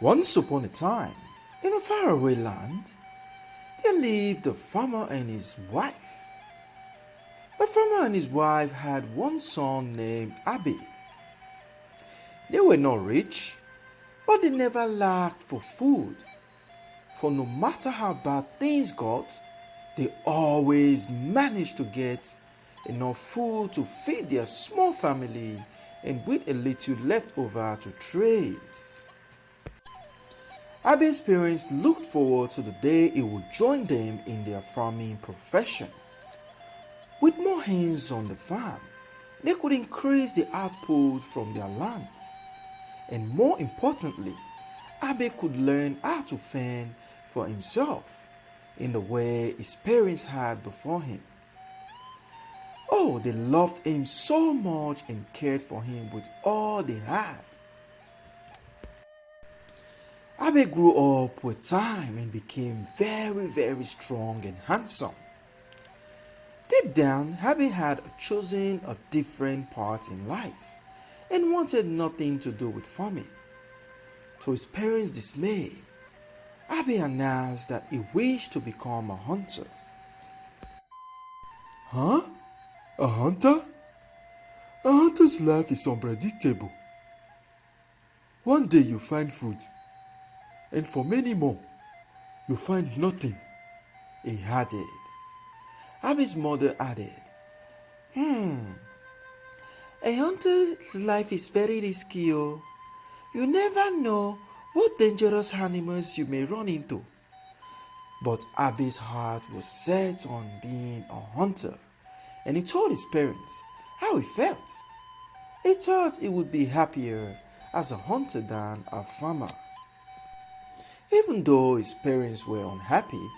Once upon a time, in a faraway land, there lived a farmer and his wife. The farmer and his wife had one son named Abby. They were not rich, but they never lacked for food. For no matter how bad things got, they always managed to get enough food to feed their small family and with a little left over to trade. Abby's parents looked forward to the day he would join them in their farming profession. With more hands on the farm, they could increase the output from their land. And more importantly, Abby could learn how to fend for himself in the way his parents had before him. Oh, they loved him so much and cared for him with all they had. Abby grew up with time and became very strong and handsome. Deep down, Abby had chosen a different path in life and wanted nothing to do with farming. To his parents' dismay, Abby announced that he wished to become a hunter. Huh? A hunter? A hunter's life is unpredictable. One day you find food, and for many more, you find nothing, he added. Abby's mother added, A hunter's life is very risky. Oh. You never know what dangerous animals you may run into. But Abby's heart was set on being a hunter, and he told his parents how he felt. He thought he would be happier as a hunter than a farmer. Even though his parents were unhappy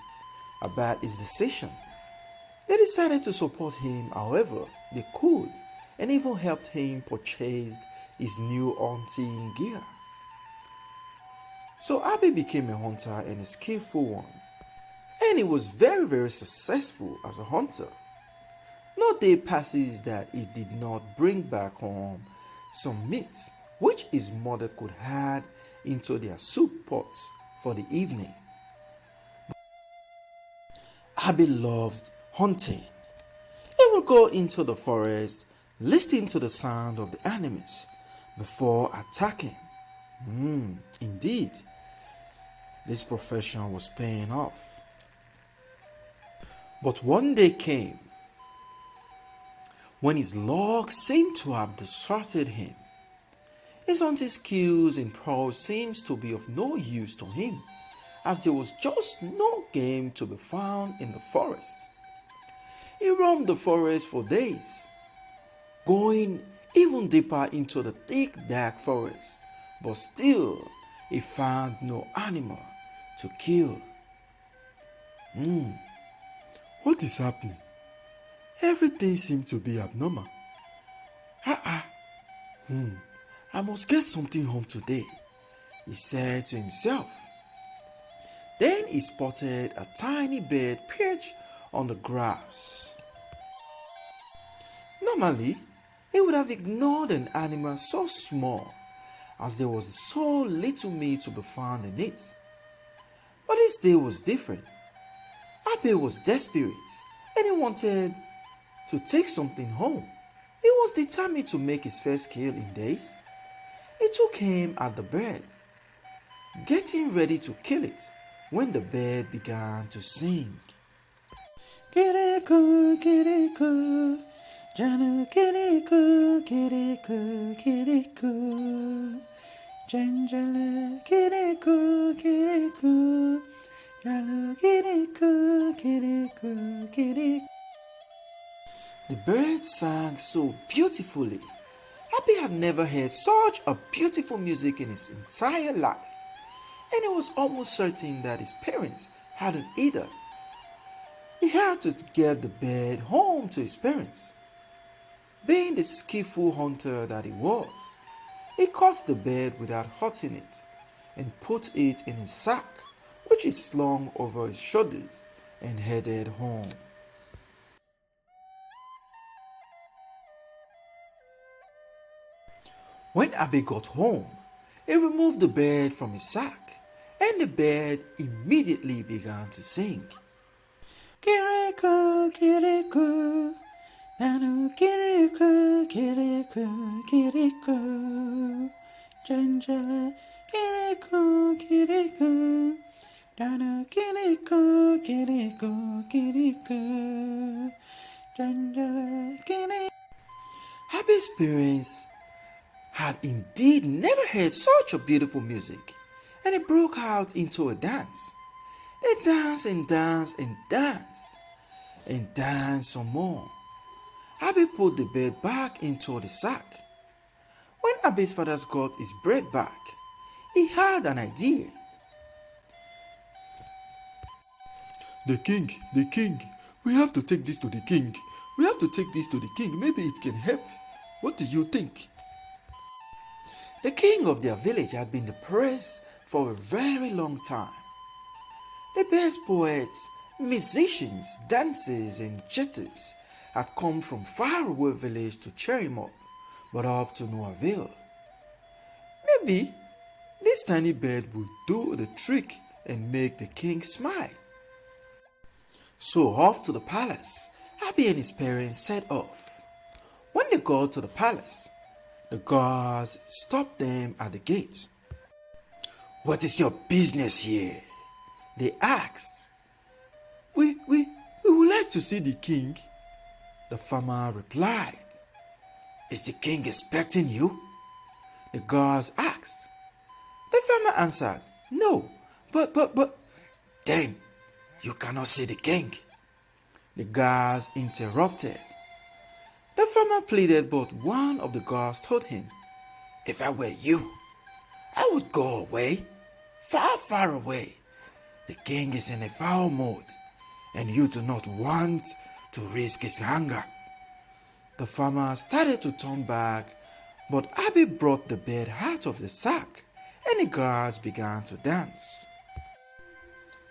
about his decision, they decided to support him however they could and even helped him purchase his new hunting gear. So Abby became a hunter and a skillful one, and he was very successful as a hunter. No day passes that he did not bring back home some meat which his mother could add into their soup pots for the evening. Abby loved hunting. He would go into the forest, listening to the sound of the animals before attacking. Indeed, this profession was paying off. But one day came when his luck seemed to have deserted him. His hunting skills and prowess seems to be of no use to him, as there was just no game to be found in the forest. He roamed the forest for days, going even deeper into the thick dark forest, but still he found no animal to kill. What is happening? Everything seems to be abnormal. I must get something home today, he said to himself. Then he spotted a tiny bird perched on the grass. Normally, he would have ignored an animal so small, as there was so little meat to be found in it. But this day was different. Abby was desperate and he wanted to take something home. He was determined to make his first kill in days. He took aim at the bird, getting ready to kill it when the bird began to sing. Kirikou, kirikou, Janu kirikou, kirikou, kirikou, Janjala kirikou, kirikou, Janu kirikou, kirikou, kirikou. The bird sang so beautifully. Abby had never heard such a beautiful music in his entire life, and he was almost certain that his parents hadn't either. He had to get the bird home to his parents. Being the skillful hunter that he was, he caught the bird without hurting it and put it in his sack, which he slung over his shoulders and headed home. When Abby got home, He removed the bird from his sack, and the bird immediately began to sing. Kirikou, kirikou, nanu kirikou, kirikou, kirikou, janjala, kirikou, kirikou, nanu kirikou, kirikou, kirikou, janjala, kirikou. Happy's parents had indeed never heard such a beautiful music, and it broke out into a dance. They danced and danced and danced and danced some more. Abby put the bird back into the sack. When Abby's father got his bread back, he had an idea. The king, we have to take this to the king. We have to take this to the king. Maybe it can help. What do you think? The king of their village had been depressed for a very long time. The best poets, musicians, dancers, and cheaters had come from faraway village to cheer him up, but up to no avail. Maybe this tiny bird would do the trick and make the king smile. So off to the palace, Abby and his parents set off. When they got to the palace, the guards stopped them at the gate. "What is your business here?" they asked. We would like to see the king," the farmer replied. "Is the king expecting you?" the guards asked. The farmer answered, "No, but. Then you cannot see the king," the guards interrupted. The farmer pleaded, but one of the guards told him, "If I were you, I would go away, far, far away. The king is in a foul mood, and you do not want to risk his anger." The farmer started to turn back, but Abby brought the bird out of the sack, and the guards began to dance.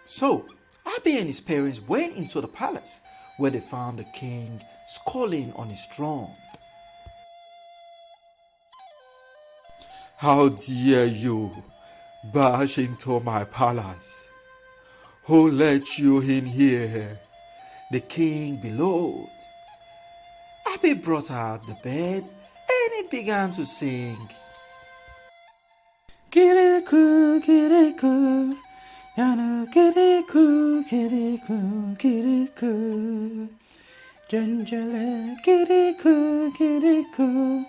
So Abby and his parents went into the palace, where they found the king scowling on his throne. "How dare you barge into my palace? Who let you in here?" the king bellowed. Abby brought out the bird, and it began to sing. Kirikou, kirikou, yanu kirikou, kirikou, kirikou, janjala, kirikou, kirikou,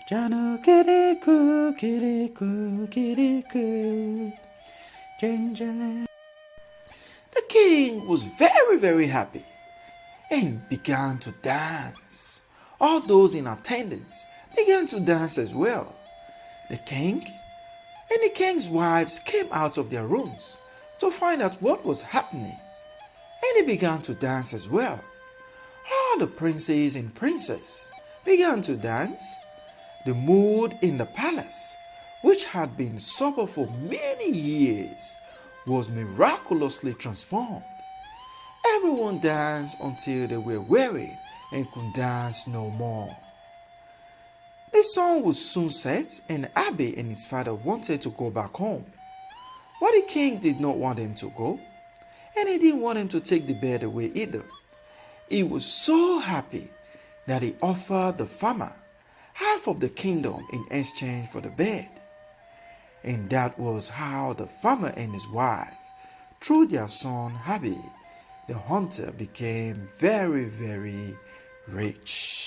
janu kirikou, kirikou, kirikou, janjala. The king was very, very happy and began to dance. All those in attendance began to dance as well. The king and the king's wives came out of their rooms to find out what was happening, and they began to dance as well. All the princes and princesses began to dance. The mood in the palace, which had been sober for many years, was miraculously transformed. Everyone danced until they were weary and could dance no more. The sun would soon set, and Abby and his father wanted to go back home. But the king did not want them to go, and he didn't want them to take the bird away either. He was so happy that he offered the farmer half of the kingdom in exchange for the bird. And that was how the farmer and his wife, through their son Abby, the hunter, became very, very rich.